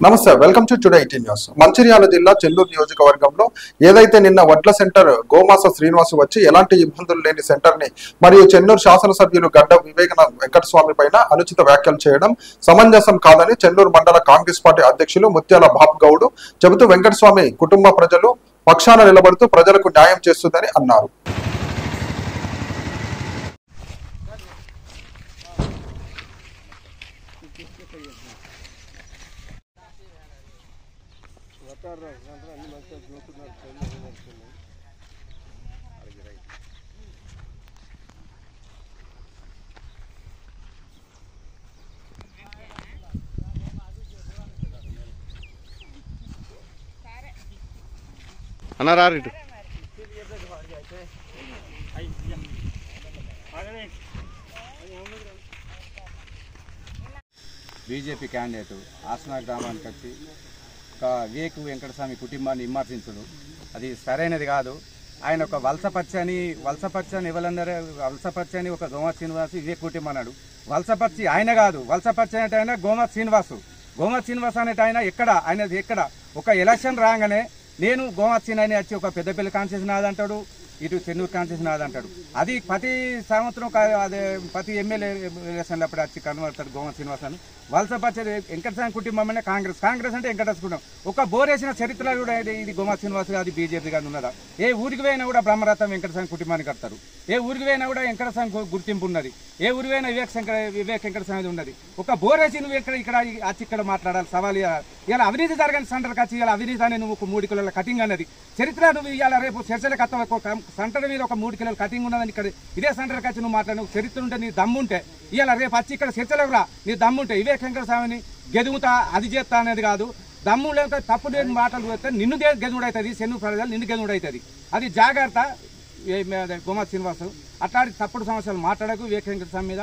నమస్తే, welcome to today 18 news. Mancherial జిల్లా చెన్నూరు నియోజకవర్గంలో ఏదైతే నిన్న వడ్ల సెంటర్ గోమాస శ్రీనివాసు వచ్చి ఎలాంటి ఇబ్బందులు లేని సెంటర్ ని మరియు చెన్నూరు శాసనసభ్యులు గడ్డ వివేకన వెంకటస్వామి పైన అనుచిత వ్యాఖ్యలు చేయడం సమంజసం కాదని చెన్నూరు మండల కాంగ్రెస్ పార్టీ అధ్యక్షులు ముత్యాల బాబు గౌడ్ చెబుతూ వెంకటస్వామి కుటుంబ ప్రజలు పక్షాన నిలబడుతూ ప్రజలకు న్యాయం చేస్తుందని అన్నారు. అన్నారారు బీజేపీ క్యాండిడేట్ ఆసనా గ్రామానికి వచ్చి ఒక వివేక్ వెంకటస్వామి కుటుంబాన్ని విమర్శించుడు అది సరైనది కాదు. ఆయన ఒక వలసపర్చని ఎవరన్నారు, వలసపర్చని ఒక గోమా శ్రీనివాసు వివేక్ కుటుంబం అన్నాడు. వలసపర్చి ఆయన కాదు, వలసపర్చి అనేట ఆయన గోమా శ్రీనివాస్ అనేట ఆయన ఎక్కడ ఒక ఎలక్షన్ రాగానే నేను గోమార్చిన అని వచ్చి ఒక పెద్దపల్లి కాన్స్టిట్యూషన్ నాదంటాడు, ఇటు చెన్నూరు కాన్స్టిట్యూషన్ నాదంటాడు. అది ప్రతి సంవత్సరం అదే ప్రతి ఎమ్మెల్యే ఎలక్షన్లు అప్పుడు వచ్చి కనబడతాడు గోమా శ్రీనివాస్ అని. వలసపరిచేది వెంకటస్వామి కుటుంబం అంటే కాంగ్రెస్ అంటే వెంకటేశ్వర కుటుంబం. ఒక బోరేసిన చరిత్ర కూడా ఇది గోమా శ్రీనివాస్ అది బీజేపీ గారు ఉన్నదా? ఏ ఊరికి పోయినా కూడా బ్రహ్మరథం వెంకటస్వామి కుటుంబానికి కడతారు. ఏ ఊరికి పోయినా కూడా వెంకటస్వామి గుర్తింపు ఉన్నది. ఏ ఊరికి పోయినా వివేక్ వెంకటస్వామి ఉన్నది. ఒక బోరేసి నువ్వు ఇక్కడ మాట్లాడాలి సవాల్. ఇలా అవినీతి జరగని సెంటర్కి వచ్చి ఇలా అవినీతి అని నువ్వు 3 కిలోల కటింగ్ అన్నది చరిత్ర. నువ్వు ఇవాళ రేపు చర్చలకు అత్త సెంటర్ మీద ఒక 3 కిలోల కటింగ్ ఉన్నదని ఇక్కడ ఇదే సెంటర్కి వచ్చి నువ్వు మాట్లాడు. చరిత్ర ఉంటే నీ దమ్ముంటే ఇవాళ రేపు వచ్చి ఇక్కడ చర్చలకు రా. నీ దమ్ముంటే వివేక్ వెంకటస్వామిని గెదుగుతా అది చేస్తా అనేది కాదు. దమ్ము లేకపోతే తప్పు లేని మాటలు పోతే నిన్ను గెదుగుడవుతుంది, చెన్నూరు ప్రజలు నిన్ను గెదుగుడవుతుంది. అది జాగ్రత్త. గోమా శ్రీనివాసు అట్లాంటి తప్పుడు సమస్యలు మాట్లాడకు వివేక్ వెంకటస్వామి మీద.